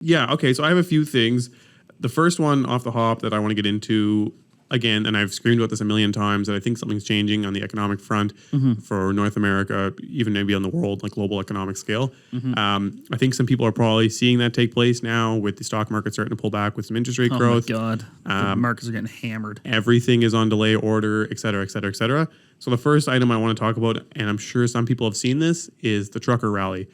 Yeah, okay, so I have a few things. The first one off the hop that I want to get into again, and I've screamed about this a million times, that I think something's changing on the economic front for North America, even maybe on the world, like global economic scale. I think some people are probably seeing that take place now with the stock market starting to pull back with some interest rate growth. Oh my God, the markets are getting hammered. Everything is on delay order, et cetera, et cetera, et cetera. So the first item I want to talk about, and I'm sure some people have seen this, is the trucker rally.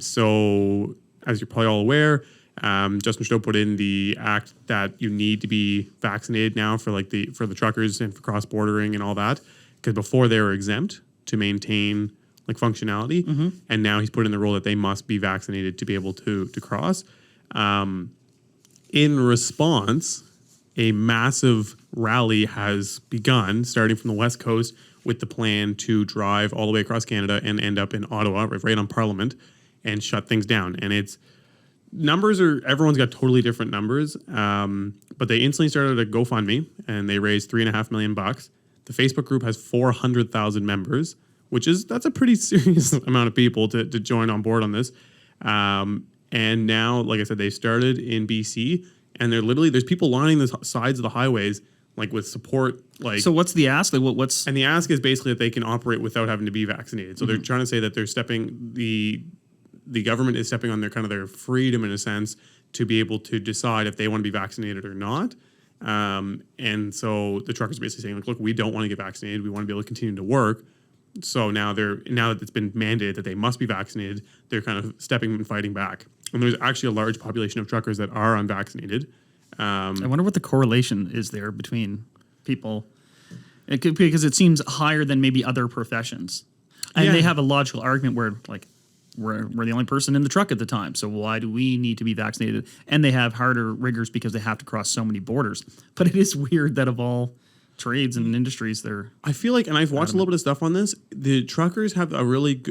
So as you're probably all aware, Justin Trudeau put in the act that you need to be vaccinated now for the truckers and for cross bordering and all that, because before they were exempt to maintain like functionality, and now he's put in the rule that they must be vaccinated to be able to cross. In response, a massive rally has begun starting from the West Coast with the plan to drive all the way across Canada and end up in Ottawa, right on Parliament, and shut things down. And it's everyone's got totally different numbers, but they instantly started a GoFundMe and they raised $3.5 million. The Facebook group has 400,000 members, that's a pretty serious amount of people to join on board on this. And now, like I said, they started in BC, and there's people lining the sides of the highways, like with support. So what's the ask? Like what's? And the ask is basically that they can operate without having to be vaccinated. So they're trying to say that they're the government is stepping on their freedom in a sense to be able to decide if they want to be vaccinated or not. And so the truckers are basically saying, like, look, we don't want to get vaccinated. We want to be able to continue to work. So now that it's been mandated that they must be vaccinated, they're kind of stepping and fighting back. And there's actually a large population of truckers that are unvaccinated. I wonder what the correlation is there between people, because it seems higher than maybe other professions. And they have a logical argument where, like, we're the only person in the truck at the time, so why do we need to be vaccinated? And they have harder rigors because they have to cross so many borders. But it is weird that of all trades and industries, I feel like, and I've watched a little bit of stuff on this, the truckers have a really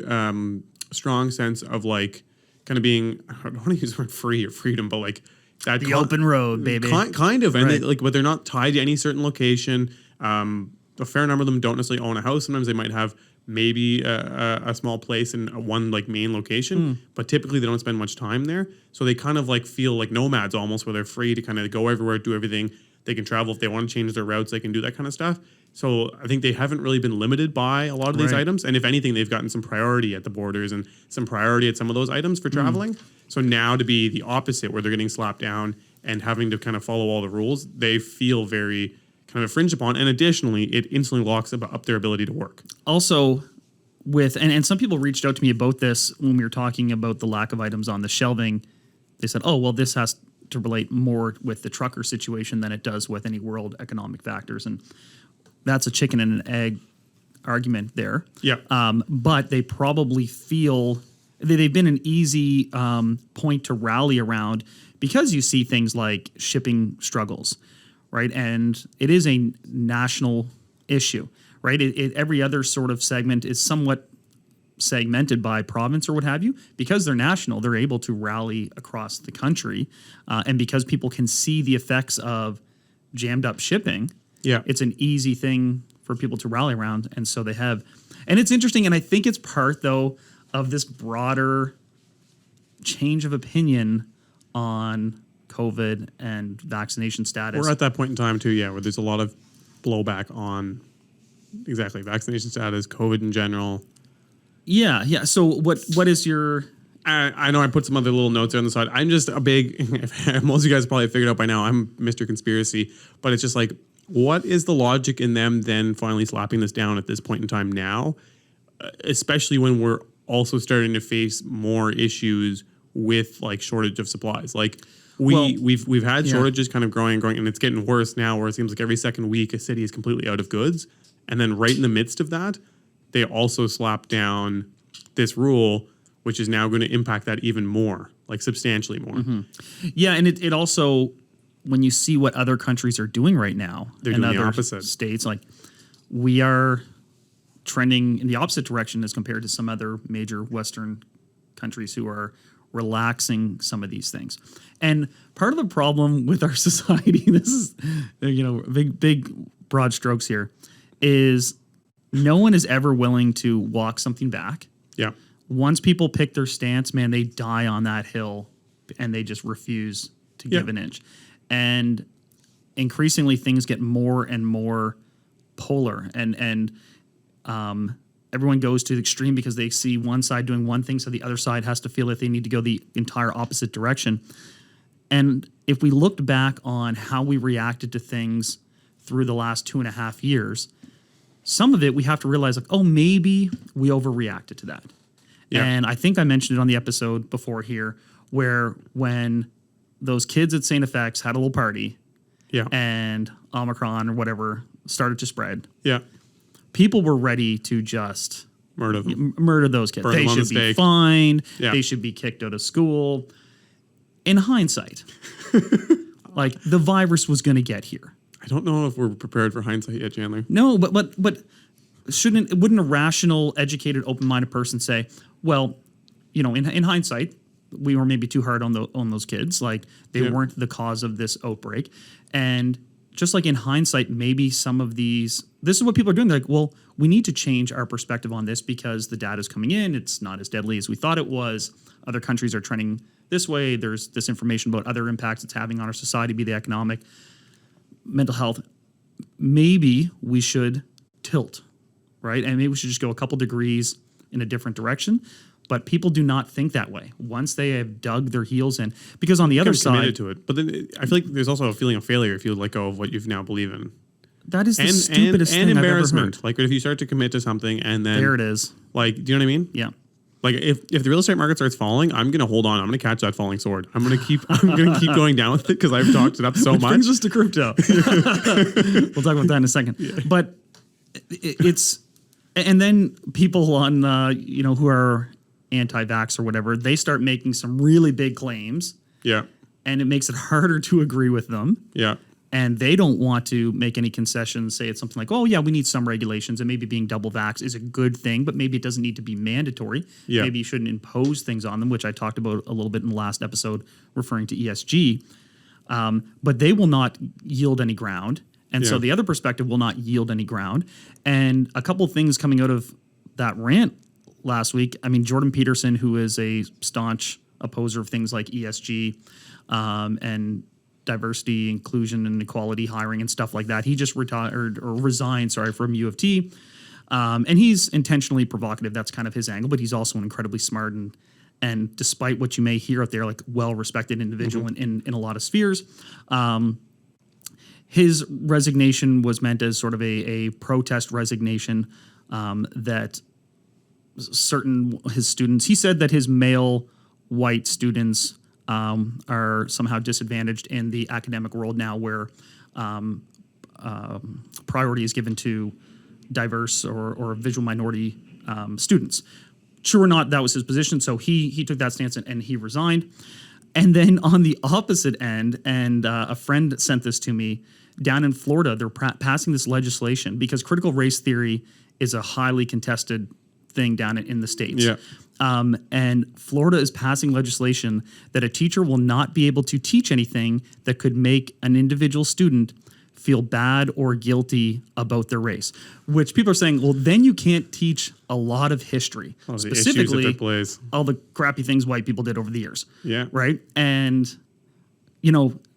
strong sense of like kind of being, I don't want to use the word free or freedom, but like that the open road, baby. Kind of, and right. But they're not tied to any certain location. A fair number of them don't necessarily own a house. Sometimes they might have maybe a small place in one like main location, but typically they don't spend much time there. So they kind of like feel like nomads almost, where they're free to kind of go everywhere, do everything. They can travel if they want to change their routes. They can do that kind of stuff. So I think they haven't really been limited by a lot of these items. And if anything, they've gotten some priority at the borders and some priority at some of those items for traveling. So now to be the opposite, where they're getting slapped down and having to kind of follow all the rules, they feel very kind of infringed upon. And additionally, it instantly locks up their ability to work. Also, and some people reached out to me about this when we were talking about the lack of items on the shelving. They said, oh, well, this has to relate more with the trucker situation than it does with any world economic factors. And that's a chicken and an egg argument there. Yeah. But they probably feel they've been an easy point to rally around because you see things like shipping struggles, right? And it is a national issue, right? Every other sort of segment is somewhat segmented by province or what have you. Because they're national, they're able to rally across the country. And because people can see the effects of jammed up shipping, it's an easy thing for people to rally around. And so they have. And it's interesting, and I think it's part, though, of this broader change of opinion on COVID and vaccination status. We're at that point in time, too, where there's a lot of blowback on exactly vaccination status, COVID in general. Yeah. So what is your... I know I put some other little notes on the side. I'm just a big... most of you guys probably figured out by now, I'm Mr. Conspiracy. But it's just like, what is the logic in them then finally slapping this down at this point in time now? Especially when we're also starting to face more issues with like shortage of supplies. Like we've had shortages kind of growing, and it's getting worse now, where it seems like every second week a city is completely out of goods. And then right in the midst of that, they also slap down this rule, which is now going to impact that even more, like substantially more. Mm-hmm. Yeah, and it also, when you see what other countries are doing right now, they're in doing other the opposite. States, like we are trending in the opposite direction as compared to some other major Western countries who are relaxing some of these things. And part of the problem with our society, this is, big broad strokes here, is no one is ever willing to walk something back. Yeah. Once people pick their stance, man, they die on that hill and they just refuse to give an inch. And increasingly things get more and more polar, and everyone goes to the extreme because they see one side doing one thing, so the other side has to feel like they need to go the entire opposite direction. And if we looked back on how we reacted to things through the last 2.5 years, some of it we have to realize, like, oh, maybe we overreacted to that. Yeah. And I think I mentioned it on the episode before here, where when those kids at St. FX had a little party, and Omicron or whatever started to spread, people were ready to just murder those kids. They should be fined. They should be kicked out of school. In hindsight, like, the virus was going to get here. I don't know if we're prepared for hindsight yet, Chandler. No, but wouldn't a rational, educated, open-minded person say, well, you know, in hindsight, we were maybe too hard on those kids. Like, they weren't the cause of this outbreak. And just like in hindsight, maybe some of this is what people are doing. They're like, well, we need to change our perspective on this because the data is coming in. It's not as deadly as we thought it was. Other countries are trending this way. There's this information about other impacts it's having on our society, be they economic, mental health. Maybe we should tilt, right? And maybe we should just go a couple degrees in a different direction. But people do not think that way once they have dug their heels in. Because on the other side, committed to it. But then I feel like there's also a feeling of failure if you let go of what you've now believe in. That is the stupidest thing I've ever heard. And embarrassment. Like, if you start to commit to something and then there it is. Like, do you know what I mean? Yeah. Like, if the real estate market starts falling, I'm gonna hold on. I'm gonna catch that falling sword. I'm gonna keep going down with it because I've talked it up so much. Brings us to crypto. We'll talk about that in a second. Yeah. But it's, and then people on who are anti-vax or whatever, they start making some really big claims. Yeah. And it makes it harder to agree with them. Yeah. And they don't want to make any concessions, say it's something like, oh, yeah, we need some regulations, and maybe being double vax is a good thing, but maybe it doesn't need to be mandatory. Yeah. Maybe you shouldn't impose things on them, which I talked about a little bit in the last episode referring to ESG. But they will not yield any ground. And so the other perspective will not yield any ground. And a couple of things coming out of that rant last week, I mean, Jordan Peterson, who is a staunch opposer of things like ESG and diversity, inclusion, and equality hiring and stuff like that. He just resigned from U of T. And he's intentionally provocative. That's kind of his angle, but he's also an incredibly smart and despite what you may hear out there, like, well-respected individual in a lot of spheres. His resignation was meant as sort of a protest resignation that his students, he said that his male white students are somehow disadvantaged in the academic world now, where priority is given to diverse or visual minority students. True or not, that was his position. So he took that stance and he resigned. And then on the opposite end, and a friend sent this to me, down in Florida, they're passing this legislation because critical race theory is a highly contested thing down in the States. Yeah. And Florida is passing legislation that a teacher will not be able to teach anything that could make an individual student feel bad or guilty about their race, which people are saying, well, then you can't teach a lot of history, specifically all the crappy things white people did over the years. Yeah. Right. And,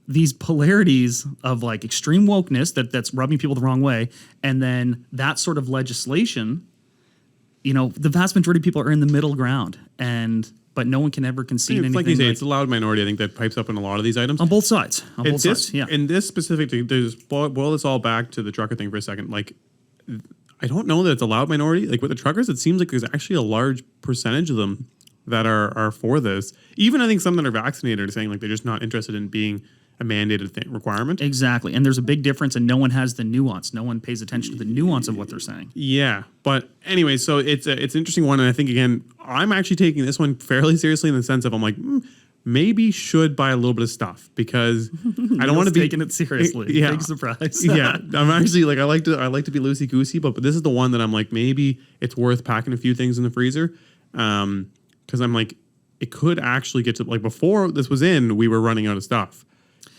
these polarities of, like, extreme wokeness that's rubbing people the wrong way. And then that sort of legislation, the vast majority of people are in the middle ground, but no one can ever concede anything. Like you say, it's a loud minority, I think, that pipes up in a lot of these items. On both sides. Yeah. In this specific thing, boil this all back to the trucker thing for a second. Like, I don't know that it's a loud minority. Like, with the truckers, it seems like there's actually a large percentage of them that are for this. Even, I think, some that are vaccinated are saying, like, they're just not interested in being a mandated requirement. Exactly. And there's a big difference, and no one has the nuance. No one pays attention to the nuance of what they're saying. Yeah. But anyway, so it's an interesting one. And I think, again, I'm actually taking this one fairly seriously in the sense of I'm like, maybe should buy a little bit of stuff because I don't want to be taking it seriously. Yeah. Big surprise. Yeah. I'm actually like, I like to be loosey goosey, but this is the one that I'm like, maybe it's worth packing a few things in the freezer. Cause I'm like, it could actually get to, like, before this was in, we were running out of stuff.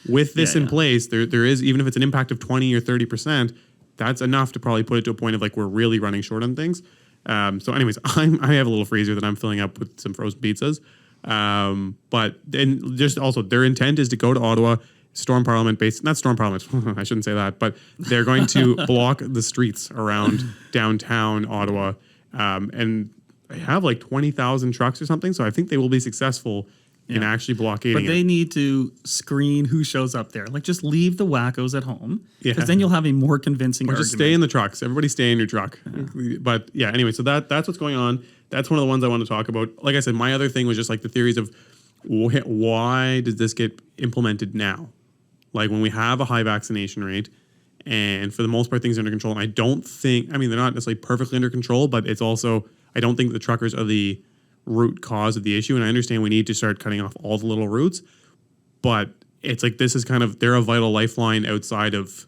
With this in place, there is, even if it's an impact of 20 or 30%, that's enough to probably put it to a point of, like, we're really running short on things. So anyways, I have a little freezer that I'm filling up with some frozen pizzas. But then just also their intent is to go to Ottawa, storm Parliament, not storm Parliament, I shouldn't say that, but they're going to block the streets around downtown Ottawa. And they have like 20,000 trucks or something. So I think they will be successful in actually blockading But they it. need to screen who shows up there. Like, just leave the wackos at home, because Yeah. then you'll have a more convincing Or argument. just stay in the trucks. Everybody stay in your truck. But yeah, anyway, so that's what's going on. That's one of the ones I want to talk about. Like I said, my other thing was just like the theories of why does this get implemented now? Like when we have a high vaccination rate, and for the most part things are under control. And I don't think, I mean, they're not necessarily perfectly under control, but it's also, I don't think the truckers are the root cause of the issue. And I understand we need to start cutting off all the little routes, but it's like this is kind of, they're a vital lifeline outside of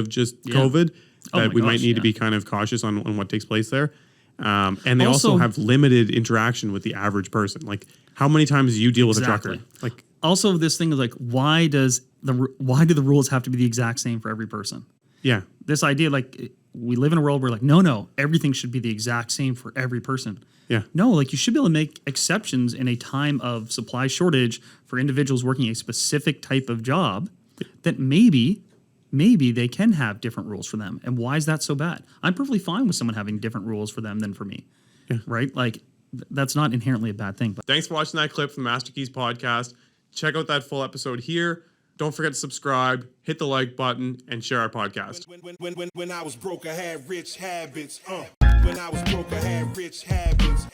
just COVID that we might need to be kind of cautious on what takes place there. And they also have limited interaction with the average person. Like how many times do you deal with a trucker? Like also this thing is like, why do the rules have to be the exact same for every person? Yeah. This idea, like we live in a world where like, no, everything should be the exact same for every person. Yeah. No, like you should be able to make exceptions in a time of supply shortage for individuals working a specific type of job that maybe they can have different rules for them. And why is that so bad? I'm perfectly fine with someone having different rules for them than for me. Yeah. Right? Like that's not inherently a bad thing. But thanks for watching that clip from Master Keys podcast. Check out that full episode here. Don't forget to subscribe, hit the like button, and share our podcast. When I was broke, I had rich habits. When I was broke, I had rich habits.